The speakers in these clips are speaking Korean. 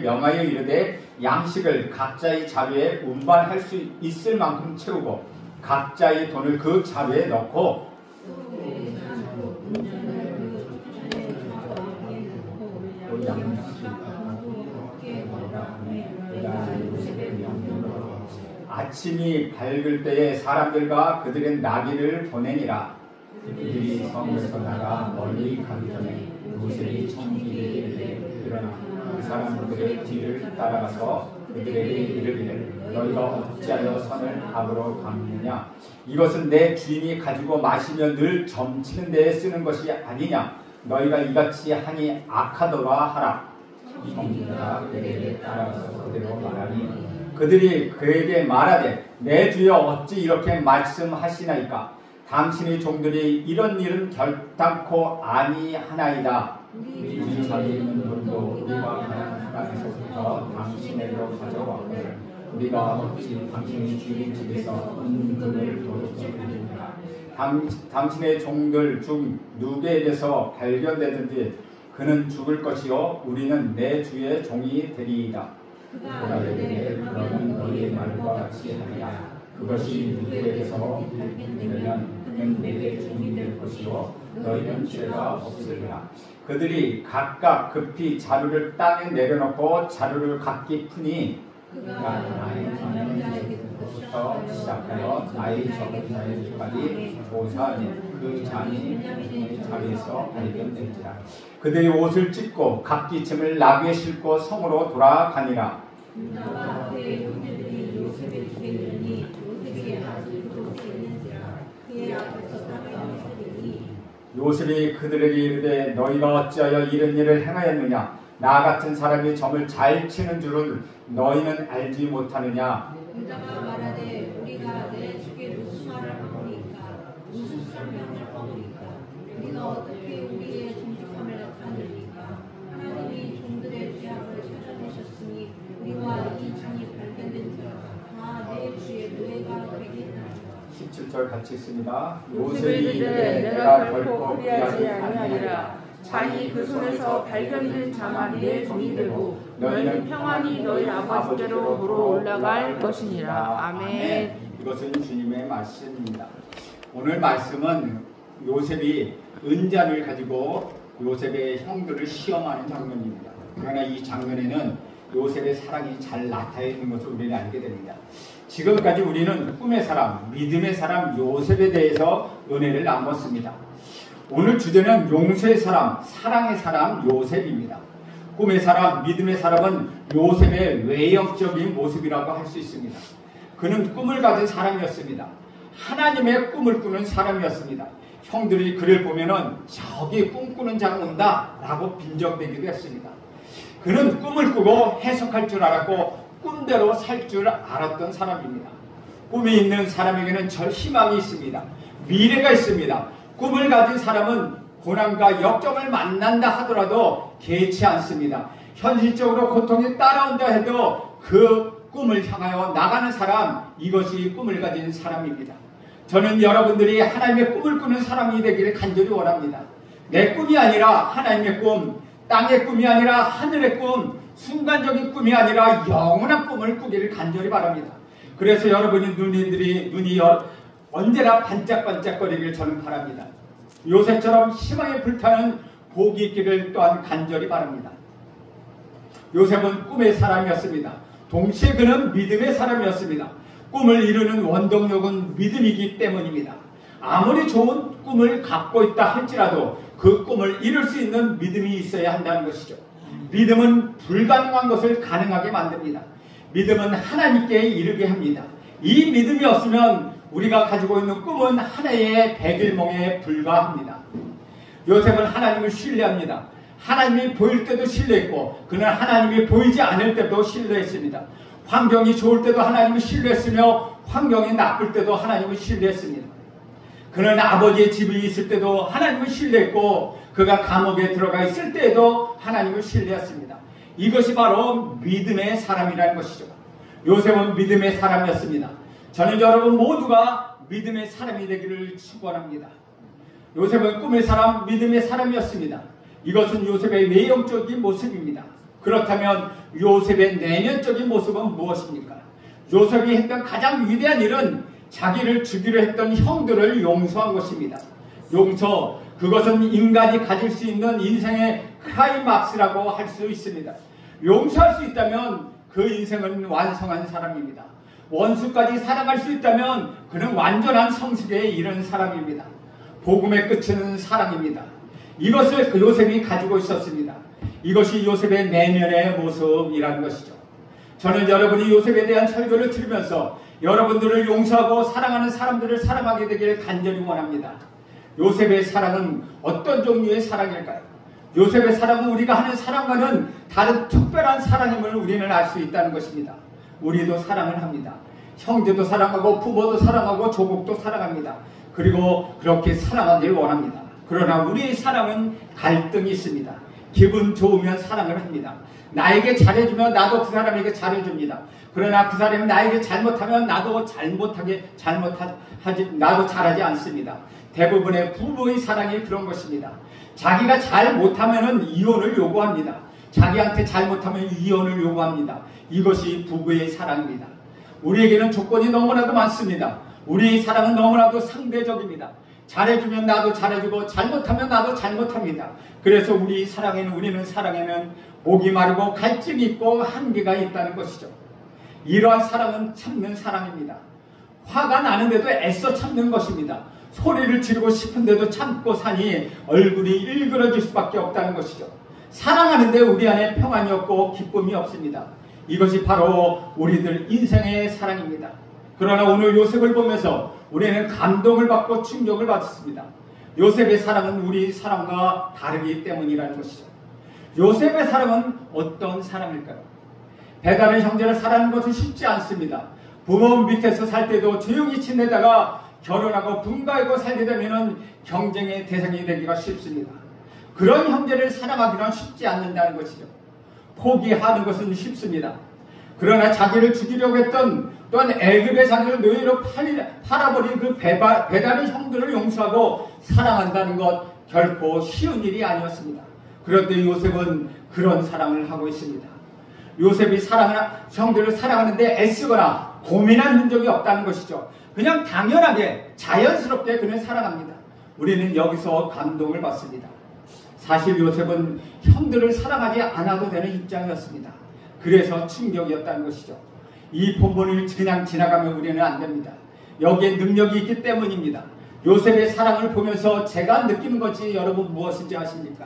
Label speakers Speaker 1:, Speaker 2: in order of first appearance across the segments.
Speaker 1: 명하여 이르되 양식을 각자의 자루에 운반할 수 있을 만큼 채우고 각자의 돈을 그 자루에 넣고 아침이 밝을 때에 사람들과 그들의 나귀를 보내니라. 그들이 성에서 나가 멀리 가기 전에 요셉이 청지기에게 일어나 그 사람들의 뒤를 따라가서 그들에게 이르기를 너희가 어찌하여 선을 악으로 갚느냐. 이것은 내 주인이 가지고 마시며 늘 점치는 데에 쓰는 것이 아니냐. 너희가 이같이 하니 악하더라 하라. 청지기가 그들에게 따라가서 그대로 말하니 그들이 그에게 말하되 내 주여 어찌 이렇게 말씀하시나이까. 당신의 종들이 이런 일은 결단코 아니하나이다. 우리 자기 있는 돈도 우리가 가난한 땅에서부터 당신에게로 가져왔거늘 우리가 어찌 당신의 주인 집에서 은금을 도둑질 드리느냐. 당신의 종들 중 누구에게서 발견되든지 그는 죽을 것이요 우리는 내 주의 종이 되리이다. 그가 이르되 그러면 너희의 말과 같이 하리라. 그것이 누구에게서 발견되면 그는 내게 종이 될 것이요 너희는 죄가 없으리라. 그들이 각각 급히 자루를 땅에 내려놓고 자루를 각기 푸니 그가 나의 많은 자에게부터 시작하여 나의 적은 자에게까지 조사하니 그 잔이 자리에서 발견된지라. 그들이 옷을 찢고 각기 짐을 나귀에 싣고 성으로 돌아가니라. 나와 그의 형제들이 요셉의 집에 이르니 요셉이 아직 그곳에 있는지라. 그의 앞에서 따라오니 요셉이 그들에게 이르되 너희가 어찌하여 이런 일을 행하였느냐. 나 같은 사람이 점을 잘 치는 줄을 너희는 알지 못하느냐.
Speaker 2: 유다가 말하되 우리가 내 주께 무슨 말을 하오리까. 무슨 설명을 하오리까. 우리가 어떻게 우리의 정직함을 나타내리까. 하나님이 종들의 죄악을 찾아내셨으니 우리와 이 잔이 발견된지라. 다 내 주의 노예가 되겠나이다.
Speaker 1: 17절 같이 읽습니다.
Speaker 3: 요셉이 이르되 내가 결코 그리하지 아니하리라. 잔이 그 손에서 발견된 자만 내 종이 되고 너희는 평안히 너희 아버지께로 보러 올라갈 것이니라. 아멘.
Speaker 1: 이것은 주님의 말씀입니다. 오늘 말씀은 요셉이 은잔을 가지고 요셉의 형들을 시험하는 장면입니다. 그러나 이 장면에는 요셉의 사랑이 잘 나타나 있는 것을 우리는 알게 됩니다. 지금까지 우리는 꿈의 사람, 믿음의 사람 요셉에 대해서 은혜를 나눴습니다. 오늘 주제는 용서의 사람, 사랑의 사람 요셉입니다. 꿈의 사람, 믿음의 사람은 요셉의 외형적인 모습이라고 할 수 있습니다. 그는 꿈을 가진 사람이었습니다. 하나님의 꿈을 꾸는 사람이었습니다. 형들이 그를 보면은 저기 꿈꾸는 자가 온다 라고 빈정대기도 했습니다. 그는 꿈을 꾸고 해석할 줄 알았고 꿈대로 살 줄 알았던 사람입니다. 꿈이 있는 사람에게는 저 희망이 있습니다. 미래가 있습니다. 꿈을 가진 사람은 고난과 역경을 만난다 하더라도 개의치 않습니다. 현실적으로 고통이 따라온다 해도 그 꿈을 향하여 나가는 사람, 이것이 꿈을 가진 사람입니다. 저는 여러분들이 하나님의 꿈을 꾸는 사람이 되기를 간절히 원합니다. 내 꿈이 아니라 하나님의 꿈, 땅의 꿈이 아니라 하늘의 꿈, 순간적인 꿈이 아니라 영원한 꿈을 꾸기를 간절히 바랍니다. 그래서 여러분의 눈이 언제나 반짝반짝거리길 저는 바랍니다. 요셉처럼 희망에 불타는 복이 있기를 또한 간절히 바랍니다. 요셉은 꿈의 사람이었습니다. 동시에 그는 믿음의 사람이었습니다. 꿈을 이루는 원동력은 믿음이기 때문입니다. 아무리 좋은 꿈을 갖고 있다 할지라도 그 꿈을 이룰 수 있는 믿음이 있어야 한다는 것이죠. 믿음은 불가능한 것을 가능하게 만듭니다. 믿음은 하나님께 이르게 합니다. 이 믿음이 없으면 우리가 가지고 있는 꿈은 하나의 백일몽에 불과합니다. 요셉은 하나님을 신뢰합니다. 하나님이 보일 때도 신뢰했고 그는 하나님이 보이지 않을 때도 신뢰했습니다. 환경이 좋을 때도 하나님을 신뢰했으며 환경이 나쁠 때도 하나님을 신뢰했습니다. 그는 아버지의 집이 있을 때도 하나님을 신뢰했고 그가 감옥에 들어가 있을 때에도 하나님을 신뢰했습니다. 이것이 바로 믿음의 사람이라는 것이죠. 요셉은 믿음의 사람이었습니다. 저는 여러분 모두가 믿음의 사람이 되기를 축원합니다. 요셉은 꿈의 사람, 믿음의 사람이었습니다. 이것은 요셉의 외형적인 모습입니다. 그렇다면 요셉의 내면적인 모습은 무엇입니까? 요셉이 했던 가장 위대한 일은 자기를 죽이려 했던 형들을 용서한 것입니다. 용서, 그것은 인간이 가질 수 있는 인생의 클라이막스라고 할 수 있습니다. 용서할 수 있다면 그 인생은 완성한 사람입니다. 원수까지 사랑할 수 있다면 그는 완전한 성숙에 이른 사람입니다. 복음의 끝은 사랑입니다. 이것을 그 요셉이 가지고 있었습니다. 이것이 요셉의 내면의 모습이라는 것이죠. 저는 여러분이 요셉에 대한 설교를 들으면서 여러분들을 용서하고 사랑하는 사람들을 사랑하게 되기를 간절히 원합니다. 요셉의 사랑은 어떤 종류의 사랑일까요? 요셉의 사랑은 우리가 하는 사랑과는 다른 특별한 사랑임을 우리는 알 수 있다는 것입니다. 우리도 사랑을 합니다. 형제도 사랑하고 부모도 사랑하고 조국도 사랑합니다. 그리고 그렇게 사랑하기를 원합니다. 그러나 우리의 사랑은 갈등이 있습니다. 기분 좋으면 사랑을 합니다. 나에게 잘해주면 나도 그 사람에게 잘해줍니다. 그러나 그 사람이 나에게 잘못하면 나도 나도 잘하지 않습니다. 대부분의 부부의 사랑이 그런 것입니다. 자기가 잘못하면 이혼을 요구합니다. 자기한테 잘못하면 이혼을 요구합니다. 이것이 부부의 사랑입니다. 우리에게는 조건이 너무나도 많습니다. 우리의 사랑은 너무나도 상대적입니다. 잘해주면 나도 잘해주고 잘못하면 나도 잘못합니다. 그래서 우리는 사랑에는 목이 마르고 갈증이 있고 한계가 있다는 것이죠. 이러한 사랑은 참는 사랑입니다. 화가 나는데도 애써 참는 것입니다. 소리를 지르고 싶은데도 참고 사니 얼굴이 일그러질 수밖에 없다는 것이죠. 사랑하는데 우리 안에 평안이 없고 기쁨이 없습니다. 이것이 바로 우리들 인생의 사랑입니다. 그러나 오늘 요셉을 보면서 우리는 감동을 받고 충격을 받았습니다. 요셉의 사랑은 우리 사랑과 다르기 때문이라는 것이죠. 요셉의 사랑은 어떤 사랑일까요? 배다른 형제를 사랑하는 것은 쉽지 않습니다. 부모 밑에서 살 때도 조용히 지내다가 결혼하고 분가하고 살게 되면 경쟁의 대상이 되기가 쉽습니다. 그런 형제를 사랑하기는 쉽지 않는다는 것이죠. 포기하는 것은 쉽습니다. 그러나 자기를 죽이려고 했던 또한 애굽의 자기를 노예로 팔아버린 그 배다른 형들을 용서하고 사랑한다는 것 결코 쉬운 일이 아니었습니다. 그런데 요셉은 그런 사랑을 하고 있습니다. 요셉이 형들을 사랑하는데 애쓰거나 고민한 흔적이 없다는 것이죠. 그냥 당연하게 자연스럽게 그는 사랑합니다. 우리는 여기서 감동을 받습니다. 사실 요셉은 형들을 사랑하지 않아도 되는 입장이었습니다. 그래서 충격이었다는 것이죠. 이 본문을 그냥 지나가면 우리는 안 됩니다. 여기에 능력이 있기 때문입니다. 요셉의 사랑을 보면서 제가 느끼는 것이 여러분 무엇인지 아십니까?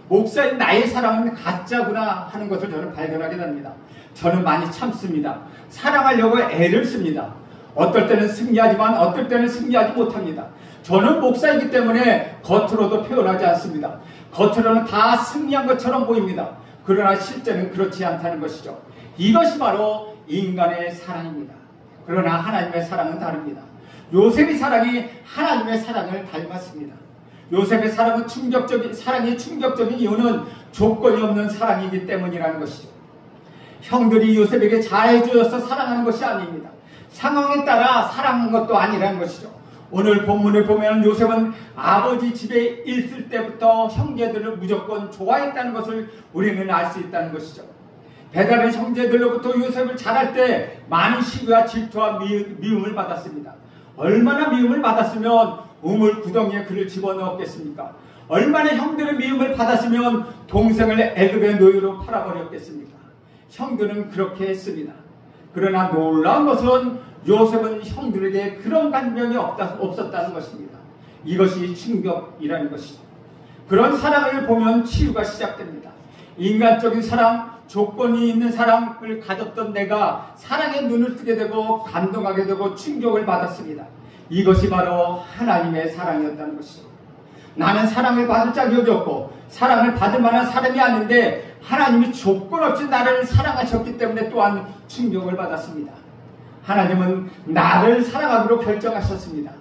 Speaker 1: 목사인 나의 사랑은 가짜구나 하는 것을 저는 발견하게 됩니다. 저는 많이 참습니다. 사랑하려고 애를 씁니다. 어떨 때는 승리하지만 어떨 때는 승리하지 못합니다. 저는 목사이기 때문에 겉으로도 표현하지 않습니다. 겉으로는 다 승리한 것처럼 보입니다. 그러나 실제는 그렇지 않다는 것이죠. 이것이 바로 인간의 사랑입니다. 그러나 하나님의 사랑은 다릅니다. 요셉의 사랑이 하나님의 사랑을 닮았습니다. 요셉의 사랑이 충격적인 이유는 조건이 없는 사랑이기 때문이라는 것이죠. 형들이 요셉에게 잘해주어서 사랑하는 것이 아닙니다. 상황에 따라 사랑한 것도 아니라는 것이죠. 오늘 본문을 보면 요셉은 아버지 집에 있을 때부터 형제들을 무조건 좋아했다는 것을 우리는 알 수 있다는 것이죠. 배다른 형제들로부터 요셉을 자랄 때 많은 시기와 질투와 미움을 받았습니다. 얼마나 미움을 받았으면 우물 구덩이에 그를 집어넣었겠습니까? 얼마나 형들의 미움을 받았으면 동생을 애굽의 노예로 팔아버렸겠습니까? 형들은 그렇게 했습니다. 그러나 놀라운 것은 요셉은 형들에게 그런 감정이 없었다는 것입니다. 이것이 충격이라는 것이죠. 그런 사랑을 보면 치유가 시작됩니다. 인간적인 사랑, 조건이 있는 사랑을 가졌던 내가 사랑에 눈을 뜨게 되고 감동하게 되고 충격을 받았습니다. 이것이 바로 하나님의 사랑이었다는 것이죠. 나는 사랑을 받을 자격이 없고 사랑을 받을 만한 사람이 아닌데 하나님이 조건 없이 나를 사랑하셨기 때문에 또한 충격을 받았습니다. 하나님은 나를 사랑하기로 결정하셨습니다.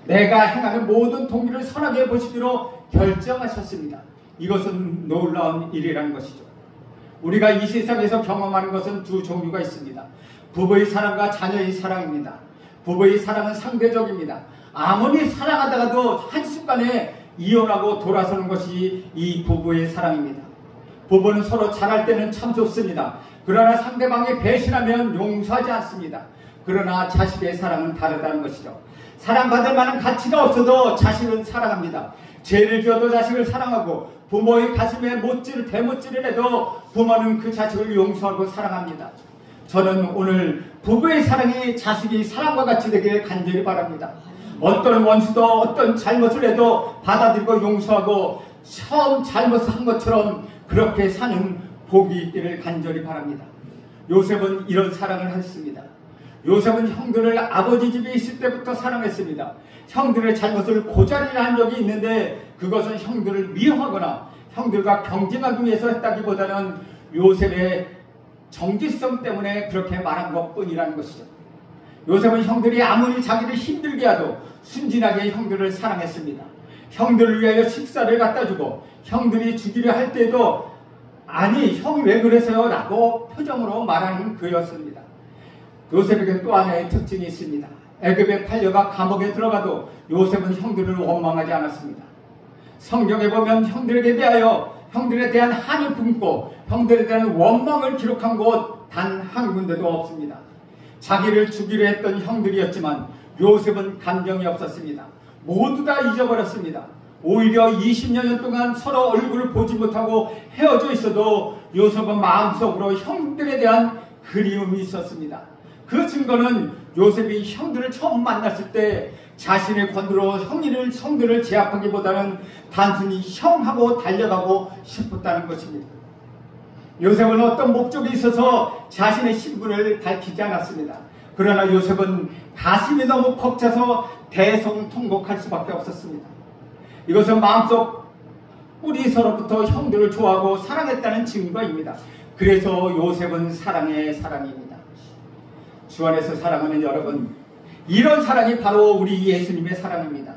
Speaker 1: 내가 행하는 모든 동기를 선하게 보시기로 결정하셨습니다. 이것은 놀라운 일이라는 것이죠. 우리가 이 세상에서 경험하는 것은 두 종류가 있습니다. 부부의 사랑과 자녀의 사랑입니다. 부부의 사랑은 상대적입니다. 아무리 사랑하다가도 한순간에 이혼하고 돌아서는 것이 이 부부의 사랑입니다. 부부는 서로 잘할 때는 참 좋습니다. 그러나 상대방이 배신하면 용서하지 않습니다. 그러나 자식의 사랑은 다르다는 것이죠. 사랑받을 만한 가치가 없어도 자식은 사랑합니다. 죄를 지어도 자식을 사랑하고 부모의 가슴에 대못질을 해도 부모는 그 자식을 용서하고 사랑합니다. 저는 오늘 부부의 사랑이 자식의 사랑과 같이 되길 간절히 바랍니다. 어떤 원수도 어떤 잘못을 해도 받아들이고 용서하고 처음 잘못을 한 것처럼 그렇게 사는 복이 있기를 간절히 바랍니다. 요셉은 이런 사랑을 했습니다. 요셉은 형들을 아버지 집에 있을 때부터 사랑했습니다. 형들의 잘못을 고자리를 한 적이 있는데 그것은 형들을 미워하거나 형들과 경쟁하기 위해서 했다기보다는 요셉의 정직성 때문에 그렇게 말한 것뿐이라는 것이죠. 요셉은 형들이 아무리 자기를 힘들게 하도 순진하게 형들을 사랑했습니다. 형들을 위하여 식사를 갖다 주고 형들이 주기를 할 때에도 아니 형이 왜 그래서요? 라고 표정으로 말하는 그였습니다. 요셉에게 또 하나의 특징이 있습니다. 애굽에 팔려가 감옥에 들어가도 요셉은 형들을 원망하지 않았습니다. 성경에 보면 형들에 대한 한을 품고 형들에 대한 원망을 기록한 곳 단 한 군데도 없습니다. 자기를 죽이려 했던 형들이었지만 요셉은 감정이 없었습니다. 모두 다 잊어버렸습니다. 오히려 20년 동안 서로 얼굴을 보지 못하고 헤어져 있어도 요셉은 마음속으로 형들에 대한 그리움이 있었습니다. 그 증거는 요셉이 형들을 처음 만났을 때 자신의 권으로 형들을 제압하기보다는 단순히 형하고 달려가고 싶었다는 것입니다. 요셉은 어떤 목적이 있어서 자신의 신분을 밝히지 않았습니다. 그러나 요셉은 가슴이 너무 벅차서 대성통곡할 수밖에 없었습니다. 이것은 마음속 뿌리서로부터 형들을 좋아하고 사랑했다는 증거입니다. 그래서 요셉은 사랑의 사랑입니다. 주 안에서 사랑하는 여러분, 이런 사랑이 바로 우리 예수님의 사랑입니다.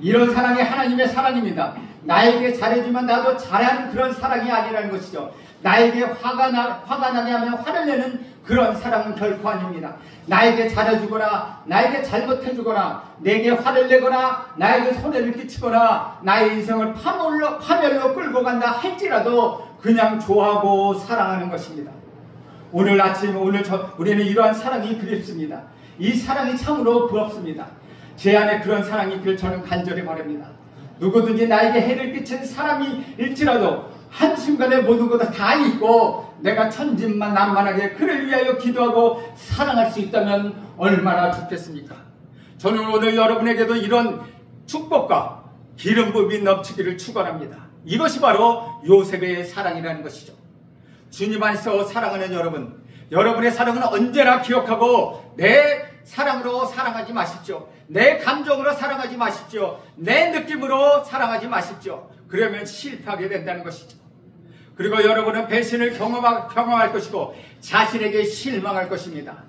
Speaker 1: 이런 사랑이 하나님의 사랑입니다. 나에게 잘해주면 나도 잘하는 그런 사랑이 아니라는 것이죠. 나에게 화가 나게 하면 화를 내는 그런 사랑은 결코 아닙니다. 나에게 잘해주거나 나에게 잘못해주거나 내게 화를 내거나 나에게 손해를 끼치거나 나의 인생을 파멸로 끌고 간다 할지라도 그냥 좋아하고 사랑하는 것입니다. 오늘 아침 우리는 이러한 사랑이 그립습니다. 이 사랑이 참으로 부럽습니다. 제 안에 그런 사랑이 있길 저는 간절히 바랍니다. 누구든지 나에게 해를 끼친 사람일지라도 한순간에 모든 것을 다 잊고 내가 천진만만하게 그를 위하여 기도하고 사랑할 수 있다면 얼마나 좋겠습니까? 저는 오늘 여러분에게도 이런 축복과 기름 부음이 넘치기를 축원합니다. 이것이 바로 요셉의 사랑이라는 것이죠. 주님 안에서 사랑하는 여러분, 여러분의 사랑은 언제나 기억하고 내 사랑으로 사랑하지 마십시오. 내 감정으로 사랑하지 마십시오. 내 느낌으로 사랑하지 마십시오. 그러면 실패하게 된다는 것이죠. 그리고 여러분은 배신을 경험할 것이고 자신에게 실망할 것입니다.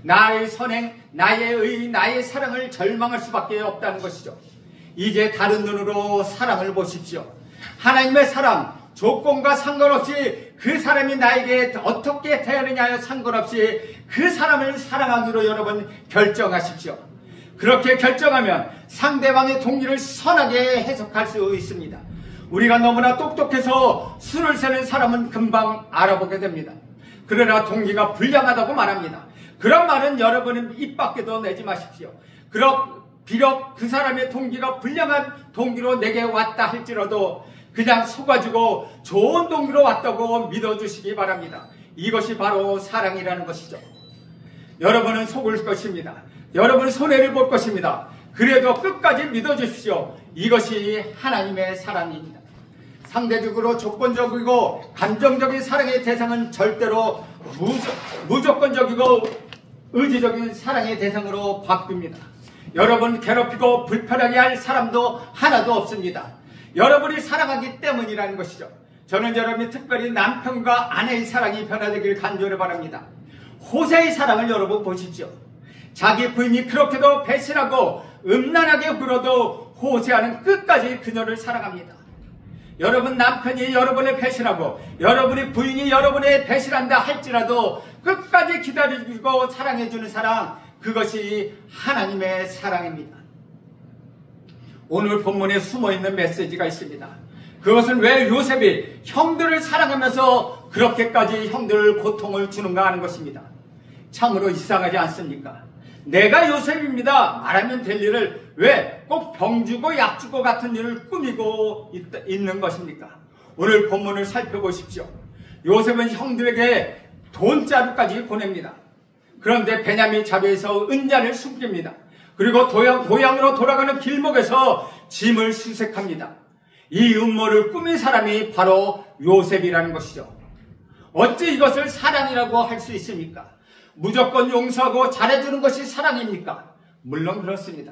Speaker 1: 나의 선행, 나의 의, 나의 사랑을 절망할 수밖에 없다는 것이죠. 이제 다른 눈으로 사랑을 보십시오. 하나님의 사랑, 조건과 상관없이 그 사람이 나에게 어떻게 대하느냐에 상관없이 그 사람을 사랑하기로 여러분 결정하십시오. 그렇게 결정하면 상대방의 동기를 선하게 해석할 수 있습니다. 우리가 너무나 똑똑해서 수를 세는 사람은 금방 알아보게 됩니다. 그러나 동기가 불량하다고 말합니다. 그런 말은 여러분은 입 밖에도 내지 마십시오. 비록 그 사람의 동기가 불량한 동기로 내게 왔다 할지라도 그냥 속아주고 좋은 동기로 왔다고 믿어주시기 바랍니다. 이것이 바로 사랑이라는 것이죠. 여러분은 속을 것입니다. 여러분은 손해를 볼 것입니다. 그래도 끝까지 믿어주십시오. 이것이 하나님의 사랑입니다. 상대적으로 조건적이고 감정적인 사랑의 대상은 절대로 무조건적이고 의지적인 사랑의 대상으로 바뀝니다. 여러분 괴롭히고 불편하게 할 사람도 하나도 없습니다. 여러분이 사랑하기 때문이라는 것이죠. 저는 여러분이 특별히 남편과 아내의 사랑이 변화되기를 간절히 바랍니다. 호세의 사랑을 여러분 보십시오. 자기 부인이 그렇게도 배신하고 음란하게 굴어도 호세아는 끝까지 그녀를 사랑합니다. 여러분 남편이 여러분을 배신하고 여러분의 부인이 여러분을 배신한다 할지라도 끝까지 기다려주고 사랑해주는 사랑, 그것이 하나님의 사랑입니다. 오늘 본문에 숨어있는 메시지가 있습니다. 그것은 왜 요셉이 형들을 사랑하면서 그렇게까지 형들을 고통을 주는가 하는 것입니다. 참으로 이상하지 않습니까? 내가 요셉입니다 말하면 될 일을 왜 꼭 병주고 약주고 같은 일을 꾸미고 있는 것입니까? 오늘 본문을 살펴보십시오. 요셉은 형들에게 돈자루까지 보냅니다. 그런데 베냐민 자루에서 은잔을 숨깁니다. 그리고 고향으로 돌아가는 길목에서 짐을 수색합니다. 이 음모를 꾸민 사람이 바로 요셉이라는 것이죠. 어찌 이것을 사랑이라고 할 수 있습니까? 무조건 용서하고 잘해주는 것이 사랑입니까? 물론 그렇습니다.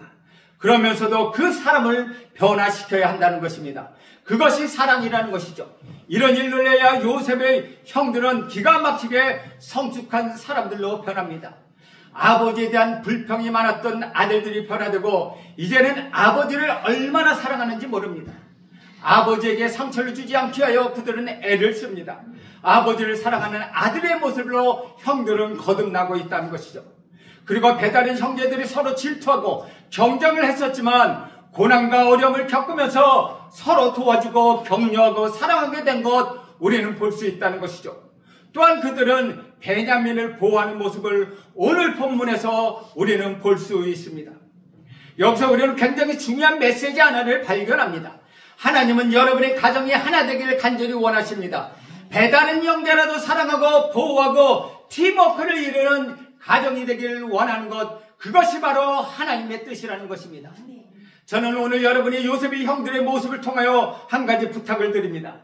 Speaker 1: 그러면서도 그 사람을 변화시켜야 한다는 것입니다. 그것이 사랑이라는 것이죠. 이런 일을 해야 요셉의 형들은 기가 막히게 성숙한 사람들로 변합니다. 아버지에 대한 불평이 많았던 아들들이 변화되고 이제는 아버지를 얼마나 사랑하는지 모릅니다. 아버지에게 상처를 주지 않기 위하여 그들은 애를 씁니다. 아버지를 사랑하는 아들의 모습으로 형들은 거듭나고 있다는 것이죠. 그리고 배다른 형제들이 서로 질투하고 경쟁을 했었지만 고난과 어려움을 겪으면서 서로 도와주고 격려하고 사랑하게 된 것 우리는 볼 수 있다는 것이죠. 또한 그들은 베냐민을 보호하는 모습을 오늘 본문에서 우리는 볼 수 있습니다. 여기서 우리는 굉장히 중요한 메시지 하나를 발견합니다. 하나님은 여러분의 가정이 하나 되기를 간절히 원하십니다. 배다른 형제라도 사랑하고 보호하고 팀워크를 이루는 가정이 되기를 원하는 것, 그것이 바로 하나님의 뜻이라는 것입니다. 저는 오늘 여러분이 요셉의 형들의 모습을 통하여 한 가지 부탁을 드립니다.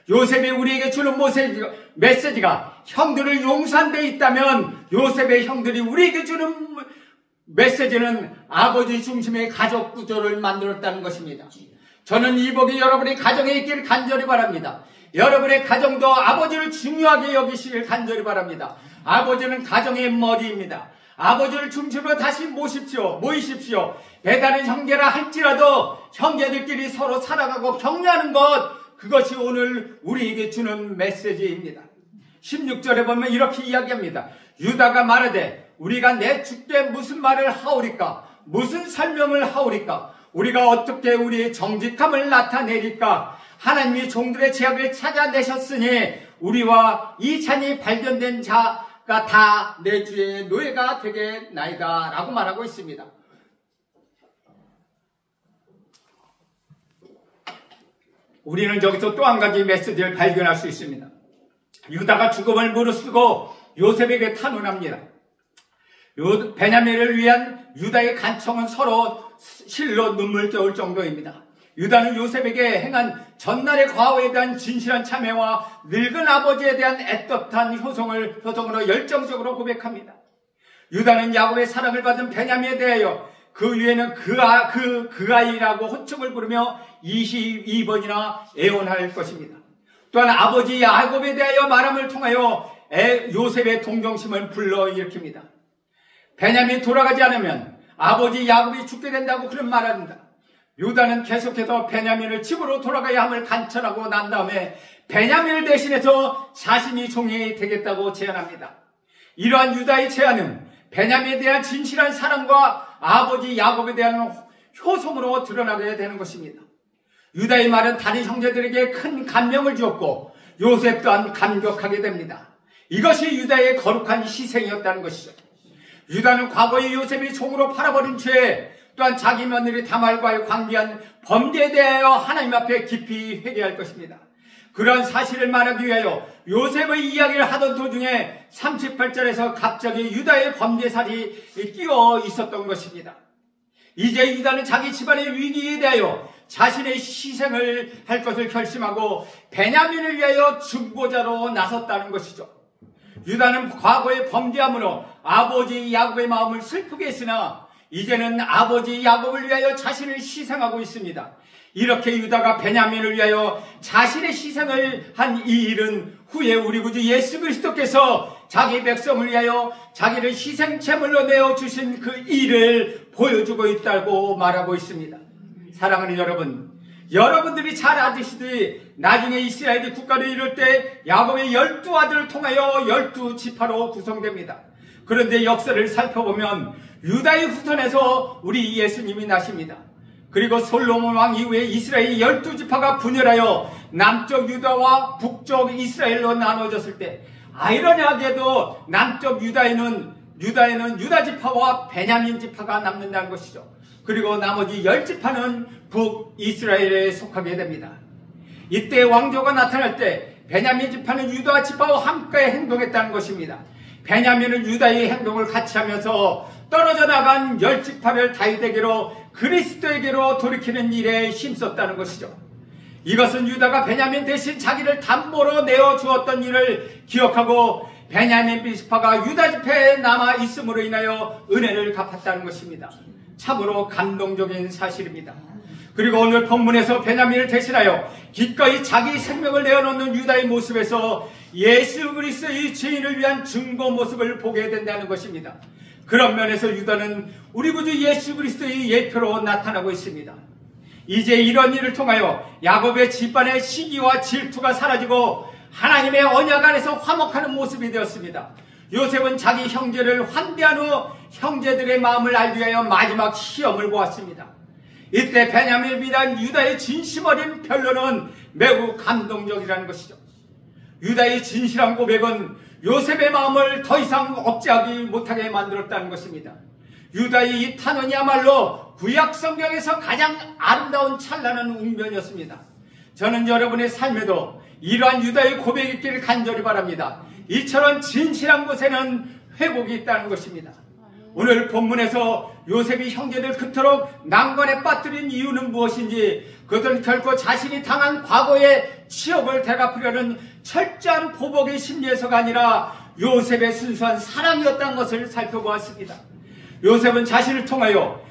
Speaker 1: 요셉이 우리에게 주는 메시지가 형들을 용서한 데 있다면 요셉의 형들이 우리에게 주는 메시지는 아버지 중심의 가족 구조를 만들었다는 것입니다. 저는 이 복이 여러분의 가정에 있기를 간절히 바랍니다. 여러분의 가정도 아버지를 중요하게 여기시길 간절히 바랍니다. 아버지는 가정의 머리입니다. 아버지를 중심으로 다시 모이십시오. 배다른 형제라 할지라도 형제들끼리 서로 살아가고 격려하는 것, 그것이 오늘 우리에게 주는 메시지입니다. 16절에 보면 이렇게 이야기합니다. 유다가 말하되 우리가 내 주께 무슨 말을 하오리까? 무슨 설명을 하오리까? 우리가 어떻게 우리의 정직함을 나타내리까? 하나님이 종들의 죄악을 찾아내셨으니 우리와 이 잔이 발견된 자가 다 내 주의 노예가 되겠나이다 라고 말하고 있습니다. 우리는 여기서 또 한 가지 메시지를 발견할 수 있습니다. 유다가 죽음을 무릅쓰고 요셉에게 탄원합니다. 베냐민을 위한 유다의 간청은 서로 실로 눈물겨울 정도입니다. 유다는 요셉에게 행한 전날의 과오에 대한 진실한 참회와 늙은 아버지에 대한 애틋한 효성으로 열정적으로 고백합니다. 유다는 야곱의 사랑을 받은 베냐민에 대하여 그 위에는 그 아이라고 호칭을 부르며 22번이나 애원할 것입니다. 또한 아버지 야곱에 대하여 말함을 통하여 요셉의 동정심을 불러일으킵니다. 베냐민이 돌아가지 않으면 아버지 야곱이 죽게 된다고 그런 말합니다. 유다는 계속해서 베냐민을 집으로 돌아가야 함을 간청하고 난 다음에 베냐민을 대신해서 자신이 종이 되겠다고 제안합니다. 이러한 유다의 제안은 베냐민에 대한 진실한 사랑과 아버지 야곱에 대한 효성으로 드러나게 되는 것입니다. 유다의 말은 다른 형제들에게 큰 감명을 주었고 요셉 또한 감격하게 됩니다. 이것이 유다의 거룩한 희생이었다는 것이죠. 유다는 과거에 요셉이 종으로 팔아버린 죄, 또한 자기 며느리 다말과의 관계한 범죄에 대하여 하나님 앞에 깊이 회개할 것입니다. 그러한 사실을 말하기 위하여 요셉의 이야기를 하던 도중에 38절에서 갑자기 유다의 범죄살이 끼어 있었던 것입니다. 이제 유다는 자기 집안의 위기에 대하여 자신의 희생을 할 것을 결심하고 베냐민을 위하여 중보자로 나섰다는 것이죠. 유다는 과거의 범죄함으로 아버지 야곱의 마음을 슬프게 했으나 이제는 아버지 야곱을 위하여 자신을 희생하고 있습니다. 이렇게 유다가 베냐민을 위하여 자신의 희생을 한 이 일은 후에 우리 구주 예수 그리스도께서 자기 백성을 위하여 자기를 희생제물로 내어주신 그 일을 보여주고 있다고 말하고 있습니다. 사랑하는 여러분, 여러분들이 잘 아시듯이 나중에 이스라엘이 국가를 이룰 때 야곱의 12아들을 통하여 12지파로 구성됩니다. 그런데 역사를 살펴보면 유다의 후손에서 우리 예수님이 나십니다. 그리고 솔로몬 왕 이후에 이스라엘 12지파가 분열하여 남쪽 유다와 북쪽 이스라엘로 나눠졌을 때, 아이러니하게도 남쪽 유다에는 유다 지파와 베냐민 지파가 남는다는 것이죠. 그리고 나머지 10지파는 북이스라엘에 속하게 됩니다. 이때 왕조가 나타날 때 베냐민 지파는 유다 지파와 함께 행동했다는 것입니다. 베냐민은 유다의 행동을 같이 하면서 떨어져 나간 10지파를 다윗에게로 그리스도에게로 돌이키는 일에 힘썼다는 것이죠. 이것은 유다가 베냐민 대신 자기를 담보로 내어주었던 일을 기억하고 베냐민 지파가 유다 지파에 남아 있음으로 인하여 은혜를 갚았다는 것입니다. 참으로 감동적인 사실입니다. 그리고 오늘 본문에서 베냐민을 대신하여 기꺼이 자기 생명을 내어놓는 유다의 모습에서 예수 그리스도의 죄인을 위한 증거 모습을 보게 된다는 것입니다. 그런 면에서 유다는 우리 구주 예수 그리스도의 예표로 나타나고 있습니다. 이제 이런 일을 통하여 야곱의 집안의 시기와 질투가 사라지고 하나님의 언약 안에서 화목하는 모습이 되었습니다. 요셉은 자기 형제를 환대한 후 형제들의 마음을 알기 위하여 마지막 시험을 보았습니다. 이때 베냐민을 비난 유다의 진심 어린 변론은 매우 감동적이라는 것이죠. 유다의 진실한 고백은 요셉의 마음을 더 이상 억제하지 못하게 만들었다는 것입니다. 유다의 이 탄원이야말로 구약 성경에서 가장 아름다운 찬란한 웅변이었습니다. 저는 여러분의 삶에도 이러한 유다의 고백이 있기를 간절히 바랍니다. 이처럼 진실한 곳에는 회복이 있다는 것입니다. 오늘 본문에서 요셉이 형제들 그토록 난관에 빠뜨린 이유는 무엇인지, 그것은 결코 자신이 당한 과거의 치욕을 되갚으려는 철저한 보복의 심리에서가 아니라 요셉의 순수한 사랑이었다는 것을 살펴보았습니다. 요셉은 자신을 통하여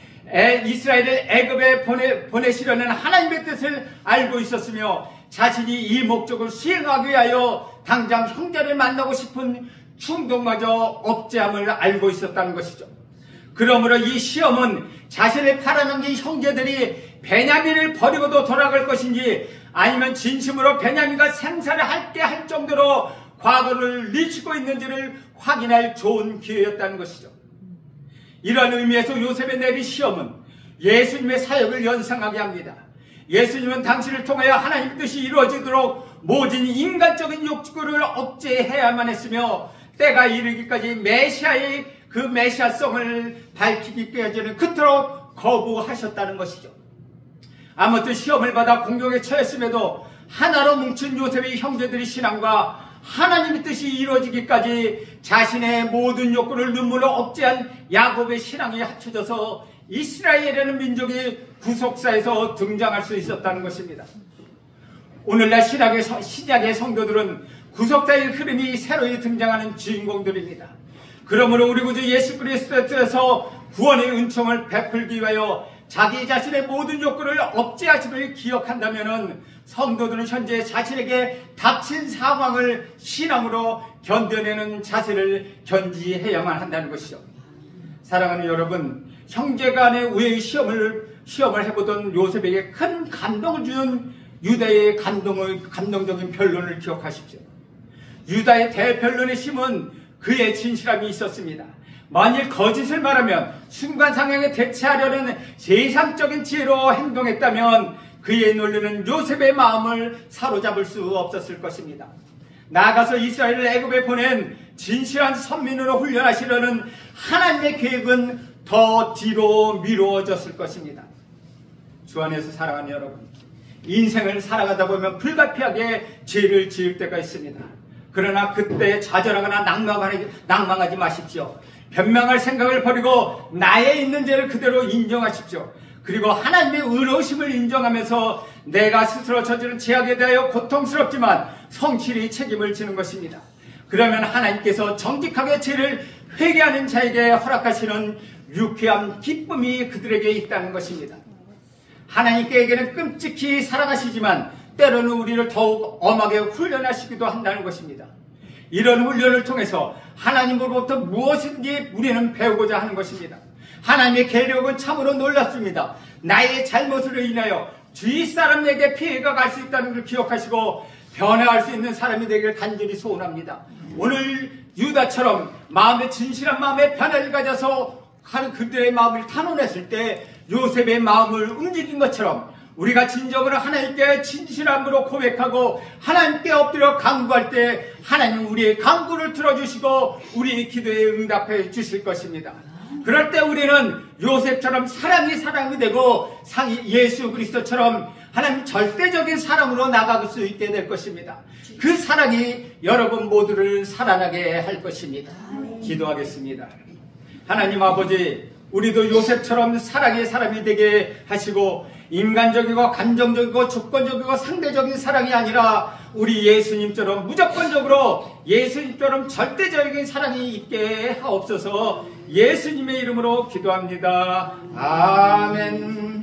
Speaker 1: 이스라엘을 애굽에 보내시려는 하나님의 뜻을 알고 있었으며 자신이 이 목적을 수행하기 위하여 당장 형제를 만나고 싶은 충동마저 억제함을 알고 있었다는 것이죠. 그러므로 이 시험은 자신을 팔아넘긴 형제들이 베냐민을 버리고도 돌아갈 것인지, 아니면 진심으로 베냐민과 생사를 함께 할 정도로 과거를 잊고 있는지를 확인할 좋은 기회였다는 것이죠. 이런 의미에서 요셉의 내린 시험은 예수님의 사역을 연상하게 합니다. 예수님은 당신을 통하여 하나님의 뜻이 이루어지도록 모든 인간적인 욕구를 억제해야만 했으며, 때가 이르기까지 메시아의 그 메시아성을 밝히기까지는 그토록 거부하셨다는 것이죠. 아무튼 시험을 받아 공격에 처했음에도 하나로 뭉친 요셉의 형제들의 신앙과 하나님의 뜻이 이루어지기까지 자신의 모든 욕구를 눈물로 억제한 야곱의 신앙이 합쳐져서 이스라엘이라는 민족이 구속사에서 등장할 수 있었다는 것입니다. 오늘날 신약의 성도들은 구속사의 흐름이 새로이 등장하는 주인공들입니다. 그러므로 우리 구주 예수 그리스도에서 구원의 은총을 베풀기 위하여 자기 자신의 모든 욕구를 억제하심을 기억한다면 성도들은 현재 자신에게 닥친 상황을 신앙으로 견뎌내는 자세를 견지해야만 한다는 것이죠. 사랑하는 여러분, 형제간의 우애의 시험을 해보던 요셉에게 큰 감동을 주는 유다의 감동적인 변론을 기억하십시오. 유다의 대변론의 힘은 그의 진실함이 있었습니다. 만일 거짓을 말하면 순간 상황에 대처하려는 세상적인 지혜로 행동했다면 그의 논리는 요셉의 마음을 사로잡을 수 없었을 것입니다. 나아가서 이스라엘을 애굽에 보낸 진실한 선민으로 훈련하시려는 하나님의 계획은 더 뒤로 미루어졌을 것입니다. 주 안에서 사랑하는 여러분, 인생을 살아가다 보면 불가피하게 죄를 지을 때가 있습니다. 그러나 그때 좌절하거나 낭망하지 마십시오. 변명할 생각을 버리고 나에 있는 죄를 그대로 인정하십시오. 그리고 하나님의 의로우심을 인정하면서 내가 스스로 저지른 죄악에 대하여 고통스럽지만 성실히 책임을 지는 것입니다. 그러면 하나님께서 정직하게 죄를 회개하는 자에게 허락하시는 유쾌한 기쁨이 그들에게 있다는 것입니다. 하나님께서는 끔찍히 사랑하시지만 때로는 우리를 더욱 엄하게 훈련하시기도 한다는 것입니다. 이런 훈련을 통해서 하나님으로부터 무엇인지 우리는 배우고자 하는 것입니다. 하나님의 계력은 참으로 놀랍습니다. 나의 잘못으로 인하여 주위 사람에게 피해가 갈 수 있다는 걸 기억하시고 변화할 수 있는 사람이 되기를 간절히 소원합니다. 오늘 유다처럼 진실한 마음에 변화를 가져서 그들의 마음을 탄원했을 때 요셉의 마음을 움직인 것처럼 우리가 진정으로 하나님께 진실함으로 고백하고 하나님께 엎드려 간구할 때 하나님 우리의 간구를 들어주시고 우리의 기도에 응답해 주실 것입니다. 그럴 때 우리는 요셉처럼 사랑이 되고 예수 그리스도처럼 하나님 절대적인 사랑으로 나갈 수 있게 될 것입니다. 그 사랑이 여러분 모두를 살아나게 할 것입니다. 기도하겠습니다. 하나님 아버지, 우리도 요셉처럼 사랑의 사람이 되게 하시고 인간적이고 감정적이고 조건적이고 상대적인 사랑이 아니라 우리 예수님처럼 무조건적으로 예수님처럼 절대적인 사랑이 있게 하옵소서. 예수님의 이름으로 기도합니다. 아멘.